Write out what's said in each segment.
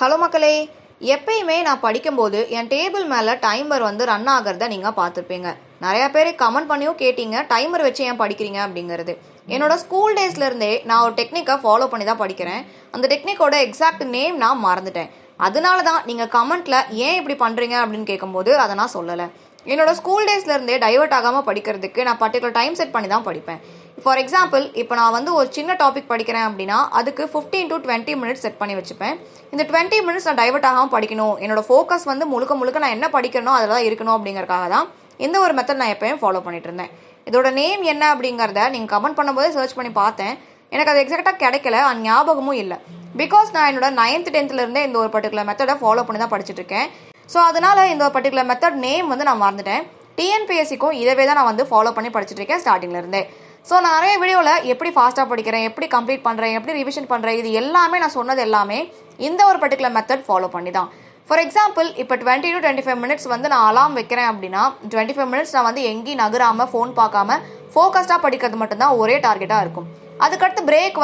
Hello மக்களே, எப்பயுமே நான் படிக்கும்போது என் டேபிள் மேலே டைமர் ரன் ஆகிறத நீங்கள் பார்த்துருப்பீங்க. நிறையா பேர் கமெண்ட் பண்ணியும் கேட்டீங்க, டைமர் வச்சு ஏன் படிக்கிறீங்க அப்படிங்கிறது. என்னோட ஸ்கூல் டேஸ்லேருந்தே நான் ஒரு டெக்னிக்கை ஃபாலோ பண்ணி தான் படிக்கிறேன். அந்த டெக்னிக்கோட எக்ஸாக்ட் நேம் நான் மறந்துட்டேன். அதனால தான் நீங்கள் கமெண்ட்டில் ஏன் இப்படி பண்ணுறீங்க அப்படின்னு கேட்கும்போது அதை நான் சொல்லலை. என்னோட ஸ்கூல் டேஸ்லேருந்தே டைவர்ட் ஆகாமல் படிக்கிறதுக்கு நான் பர்டிகுலர் டைம் செட் பண்ணி தான் படிப்பேன். ஃபார் எக்ஸாம்பிள், இப்போ நான் ஒரு சின்ன டாபிக் படிக்கிறேன் அப்படின்னா அதுக்கு 15 to 20 மினிட்ஸ் செட் பண்ணி வச்சுப்பேன். இந்த 20 மினிட்ஸ் நான் டைவர்ட் ஆகாமல் படிக்கணும், என்னோட ஃபோக்கஸ் முழுக்க நான் என்ன படிக்கணும் அதில் தான் இருக்கணும் அப்படிங்கறக்காக தான் இந்த ஒரு மெத்தட் நான் எப்பயும் ஃபாலோ பண்ணிட்டு இருந்தேன். இதோட நேம் என்ன அப்படிங்கிறத நீங்கள் கமெண்ட் பண்ணும்போதே சர்ச் பண்ணி பார்த்தேன். எனக்கு அது எக்ஸாக்டாக கிடைக்கல, அந்த ஞாபகமும் இல்லை. பிகாஸ் நான் என்னோட 9th 10th இருந்தே இந்த ஒரு பர்டிகுலர் மெத்தடை ஃபாலோ பண்ணி தான் படிச்சுட்டு இருக்கேன். ஸோ அதனால இந்த ஒரு பர்டிகுலர் மெத்தட் நேம் நான் மறந்துட்டேன். டிஎன்பிஎஸ்சிக்கும் இதவே தான் நான் ஃபாலோ பண்ணி படிச்சுட்டு இருக்கேன் ஸ்டார்டிங்லேருந்தே. ஸோ நான் நிறைய வீடியோவில் எப்படி ஃபாஸ்ட்டாக படிக்கிறேன், எப்படி கம்ப்ளீட் பண்ணுறேன், எப்படி ரிவிஷன் பண்ணுறேன், இது எல்லாமே நான் சொன்னது எல்லாமே இந்த ஒரு பர்டிகுலர் மெத்தட் ஃபாலோ பண்ணி தான். ஃபார் எக்ஸாம்பிள், இப்போ 20 to 25 மினிட்ஸ் நான் அலாம் வைக்கிறேன் அப்படின்னா 25 மினிட்ஸ் நான் எங்கேயும் நகராமல் ஃபோன் பார்க்காம ஃபோக்கஸ்டாக படிக்கிறது மட்டும்தான் ஒரே டார்கெட்டாக இருக்கும். அதுக்கடுத்து பிரேக்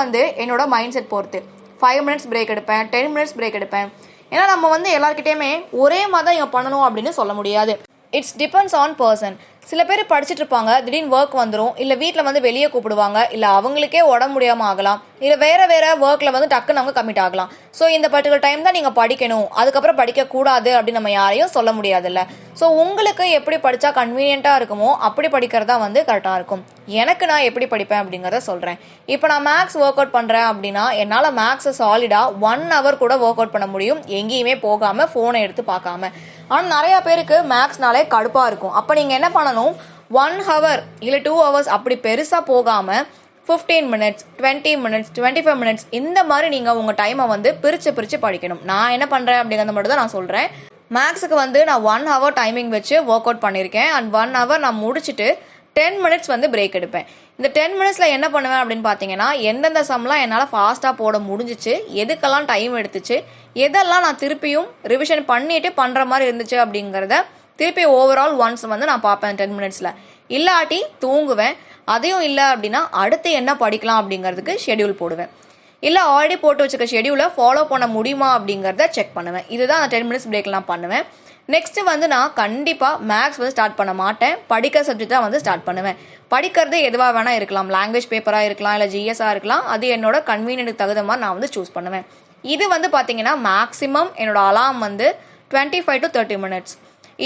என்னோட மைண்ட் செட் பொறுத்து 5 மினிட்ஸ் பிரேக் எடுப்பேன், 10 மினிட்ஸ் பிரேக் எடுப்பேன். ஏன்னா நம்ம எல்லாருக்கிட்டையுமே ஒரே மாதிரி தான் இங்கே பண்ணணும் அப்படின்னு சொல்ல முடியாது. It's depends on person. சில பேர் படிச்சுட்டு இருப்பாங்க, திடீர்னு ஒர்க் வந்துடும், இல்லை வீட்டில் வெளியே கூப்பிடுவாங்க, இல்லை அவங்களுக்கே உடம்பு முடியாமல் ஆகலாம், இல்லை வேறு ஒர்க்கில் டக்குன்னு அவங்க கமிட் ஆகலாம். ஸோ இந்த பர்டிகுலர் டைம் தான் நீங்கள் படிக்கணும், அதுக்கப்புறம் படிக்கக்கூடாது அப்படின்னு நம்ம யாரையும் சொல்ல முடியாதுல்ல. ஸோ உங்களுக்கு எப்படி படித்தா கன்வீனியண்ட்டாக இருக்குமோ அப்படி படிக்கிறதா கரெக்டாக இருக்கும். எனக்கு நான் எப்படி படிப்பேன் அப்படிங்கிறத சொல்கிறேன். இப்போ நான் மேக்ஸ் ஒர்க் அவுட் பண்ணுறேன் அப்படின்னா என்னால் மேக்ஸை சாலிடாக 1 hour கூட ஒர்க் அவுட் பண்ண முடியும், எங்கேயுமே போகாமல் ஃபோனை எடுத்து பார்க்காம. ஆனால் நிறையா பேருக்கு மேக்ஸ்னாலே கடுப்பாக இருக்கும். அப்போ நீங்கள் என்ன பண்ணணும், 1 hour இல்லை 2 hours அப்படி பெருசாக போகாமல் 15 மினிட்ஸ், 20 மினிட்ஸ், 25 மினிட்ஸ் இந்த மாதிரி நீங்கள் உங்கள் டைமை பிரித்து படிக்கணும். நான் என்ன பண்ணுறேன் அப்படிங்கிறத மட்டும் தான் நான் சொல்கிறேன். மேக்ஸுக்கு நான் 1 hour டைமிங் வச்சு ஒர்க் அவுட் பண்ணியிருக்கேன். அண்ட் 1 hour நான் முடிச்சுட்டு 10 மினிட்ஸ் பிரேக் எடுப்பேன். இந்த 10 மினிட்ஸில் என்ன பண்ணுவேன் அப்படின்னு பார்த்தீங்கன்னா, எந்தெந்த சம்லாம் என்னால் ஃபாஸ்ட்டாக போட முடிஞ்சிச்சு, எதுக்கெல்லாம் டைம் எடுத்துச்சு, எதெல்லாம் நான் திருப்பியும் ரிவிஷன் பண்ணிட்டு பண்ணுற மாதிரி இருந்துச்சு அப்படிங்கிறத திருப்பி ஓவரால் ஒன்ஸ் நான் பார்ப்பேன் 10 மினிட்ஸில். இல்லாட்டி தூங்குவேன். அதையும் இல்லை அப்படின்னா அடுத்து என்ன படிக்கலாம் அப்படிங்கிறதுக்கு ஷெடியூல் போடுவேன். இல்லை ஆல்ரெடி போட்டு வச்சுக்க ஷெடியூலை ஃபாலோ பண்ண முடியுமா அப்படிங்கிறத செக் பண்ணுவேன். இதுதான் அந்த 10 மினிட்ஸ் பிரேக் நான் பண்ணுவேன். நெக்ஸ்ட்டு நான் கண்டிப்பாக மேக்ஸ் ஸ்டார்ட் பண்ண மாட்டேன். படிக்கிற சப்ஜெக்ட் தான் ஸ்டார்ட் பண்ணுவேன். படிக்கிறது எதுவாக வேணால் இருக்கலாம், லாங்குவேஜ் பேப்பராக இருக்கலாம், இல்லை ஜிஎஸ்ஸாக இருக்கலாம். அது என்னோட கன்வீனியன்ட்டுக்கு தகுந்த மாதிரி நான் சூஸ் பண்ணுவேன். இது பார்த்தீங்கன்னா மேக்ஸிமம் என்னோட அலாம் 25 to 30 மினிட்ஸ்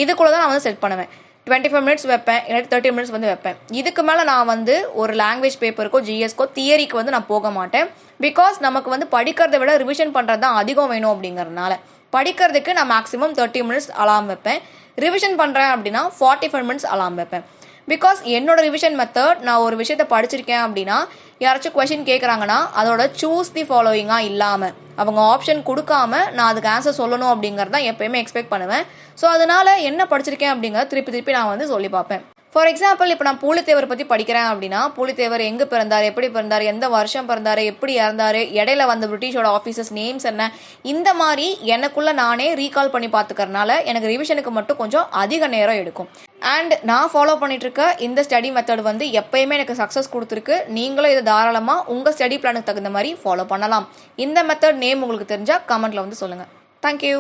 இதுக்குள்ளே தான் நான் செட் பண்ணுவேன். 25 மினிட்ஸ் வைப்பேன், இல்லாட்டி 30 மினிட்ஸ் வைப்பேன். இதுக்கு மேலே நான் ஒரு லாங்குவேஜ் பேப்பருக்கோ ஜிஎஸ்க்கோ தியரிக்கு நான் போக மாட்டேன். பிகாஸ் நமக்கு படிக்கிறத விட ரிவிஷன் பண்ணுறது தான் அதிகம் வேணும் அப்படிங்கிறதுனால படிக்கிறதுக்கு நான் மேக்ஸிமம் 30 மினிட்ஸ் அலாம் வைப்பேன். ரிவிஷன் பண்ணுறேன் அப்படின்னா 45 மினிட்ஸ் அலாம் வைப்பேன். பிகாஸ் என்னோட ரிவிஷன் மெத்தட், நான் ஒரு விஷயத்தை படிச்சிருக்கேன் அப்படின்னா யாராச்சும் கொஷின் கேட்குறாங்கன்னா அதோட சூஸ் தி ஃபாலோயிங்காக இல்லாமல் அவங்க ஆப்ஷன் கொடுக்காம நான் அதுக்கு ஆன்சர் சொல்லணும் அப்படிங்கிறது தான் எப்பயுமே எக்ஸ்பெக்ட் பண்ணுவேன். ஸோ அதனால என்ன படிச்சிருக்கேன் அப்படிங்கிறத திருப்பி நான் சொல்லி பார்ப்பேன். ஃபார் எக்ஸாம்பிள், இப்போ நான் பூலித்தேவர் பற்றி படிக்கிறேன் அப்படின்னா பூலித்தேவர் எங்கே பிறந்தார், எப்படி பிறந்தார், எந்த வருஷம் பிறந்தார், எப்படி இறந்தார், இடையில பிரிட்டிஷோட ஆஃபீஸர்ஸ் நேம்ஸ் என்ன, இந்த மாதிரி எனக்குள்ள நானே ரீகால் பண்ணி பார்த்துக்கறனால எனக்கு ரிவிஷனுக்கு மட்டும் கொஞ்சம் அதிக நேரம் எடுக்கும். அண்ட் நான் ஃபாலோ பண்ணிட்டு இருக்க இந்த ஸ்டடி மெத்தட் எப்பயுமே எனக்கு சக்ஸஸ் கொடுத்துருக்கு. நீங்களும் இதை தாராளமாக உங்கள் ஸ்டடி பிளானுக்கு தகுந்த மாதிரி ஃபாலோ பண்ணலாம். இந்த மெத்தட் நேம் உங்களுக்கு தெரிஞ்சால் கமெண்ட்டில் சொல்லுங்கள். தேங்க்யூ.